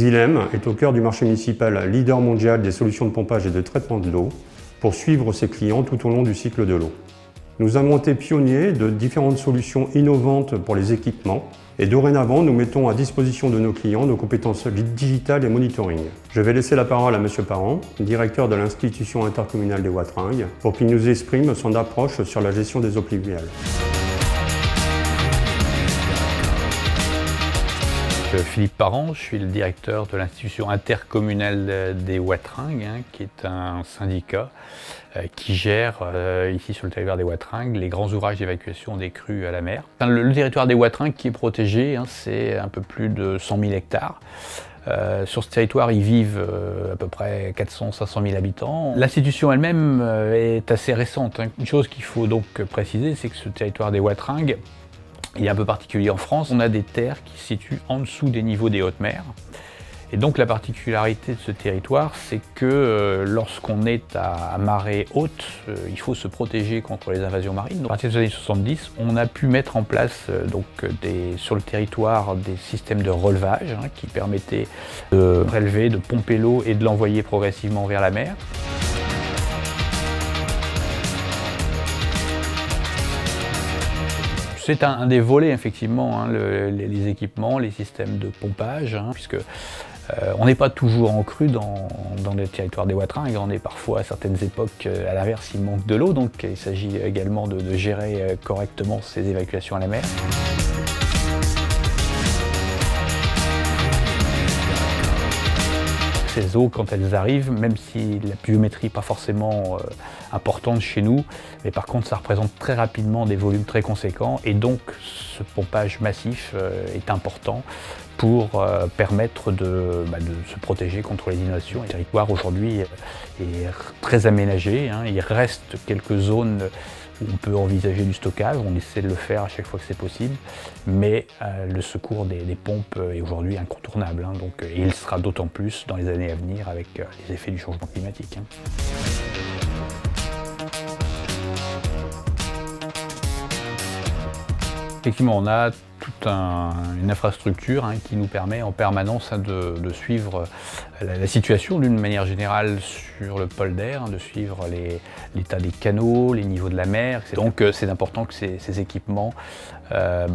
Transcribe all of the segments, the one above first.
Xylem est au cœur du marché municipal leader mondial des solutions de pompage et de traitement de l'eau pour suivre ses clients tout au long du cycle de l'eau. Nous avons été pionniers de différentes solutions innovantes pour les équipements et dorénavant nous mettons à disposition de nos clients nos compétences digitales et monitoring. Je vais laisser la parole à M. Parent, directeur de l'institution intercommunale des Watringues, pour qu'il nous exprime son approche sur la gestion des eaux pluviales. Philippe Parent, je suis le directeur de l'institution intercommunale des Watringues, qui est un syndicat qui gère ici sur le territoire des Watringues les grands ouvrages d'évacuation des crues à la mer. Le territoire des Watringues qui est protégé, c'est un peu plus de 100 000 hectares. Sur ce territoire, ils vivent à peu près 400-500 000 habitants. L'institution elle-même est assez récente. Une chose qu'il faut donc préciser, c'est que ce territoire des Watringues, il est un peu particulier en France. On a des terres qui se situent en dessous des niveaux des hautes mers. Et donc la particularité de ce territoire, c'est que lorsqu'on est à marée haute, il faut se protéger contre les invasions marines. Donc, à partir des années 70, on a pu mettre en place sur le territoire des systèmes de relevage qui permettaient de prélever, de pomper l'eau et de l'envoyer progressivement vers la mer. C'est un des volets, effectivement, les équipements, les systèmes de pompage, puisque on n'est pas toujours en crue dans le territoire des Watringues. On est parfois à certaines époques, à l'inverse, il manque de l'eau, donc il s'agit également de gérer correctement ces évacuations à la mer. Ces eaux, quand elles arrivent, même si la pluviométrie n'est pas forcément importante chez nous, mais par contre ça représente très rapidement des volumes très conséquents et donc ce pompage massif est important pour permettre de se protéger contre les inondations. Le territoire aujourd'hui est très aménagé, il reste quelques zones où on peut envisager du stockage, on essaie de le faire à chaque fois que c'est possible, mais le secours des pompes est aujourd'hui incontournable, et il sera d'autant plus dans les années à venir avec les effets du changement climatique. Effectivement, on a toute une infrastructure qui nous permet en permanence de suivre la situation d'une manière générale sur le polder, de suivre l'état des canaux, les niveaux de la mer, etc. Donc c'est important que ces équipements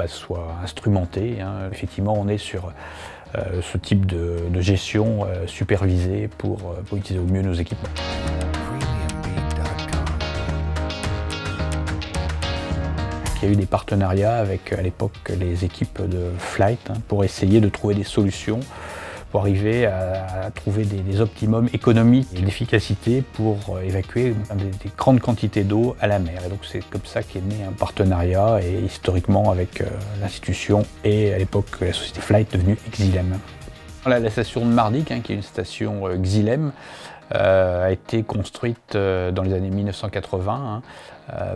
soient instrumentés. Effectivement, on est sur ce type de gestion supervisée pour utiliser au mieux nos équipements. Il y a eu des partenariats avec, à l'époque, les équipes de Flight pour essayer de trouver des solutions pour arriver à trouver des optimums économiques et d'efficacité pour évacuer des grandes quantités d'eau à la mer. Et donc c'est comme ça qu'est né un partenariat et historiquement avec l'institution et à l'époque la société Flight devenue Xylem. La station de Mardic, qui est une station Xylem, a été construite dans les années 1980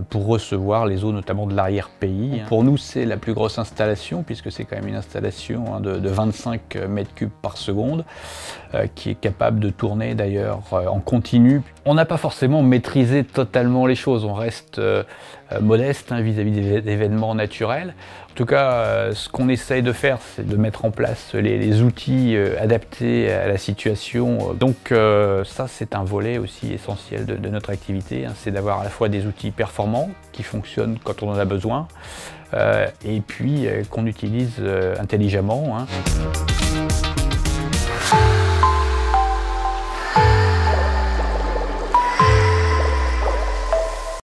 pour recevoir les eaux notamment de l'arrière-pays. Pour nous, c'est la plus grosse installation puisque c'est quand même une installation de 25 mètres cubes par seconde qui est capable de tourner d'ailleurs en continu. On n'a pas forcément maîtrisé totalement les choses, on reste modeste vis-à-vis des événements naturels. En tout cas, ce qu'on essaye de faire, c'est de mettre en place les outils adaptés à la situation. Donc ça, c'est un volet aussi essentiel de notre activité, c'est d'avoir à la fois des outils performants qui fonctionnent quand on en a besoin et puis qu'on utilise intelligemment.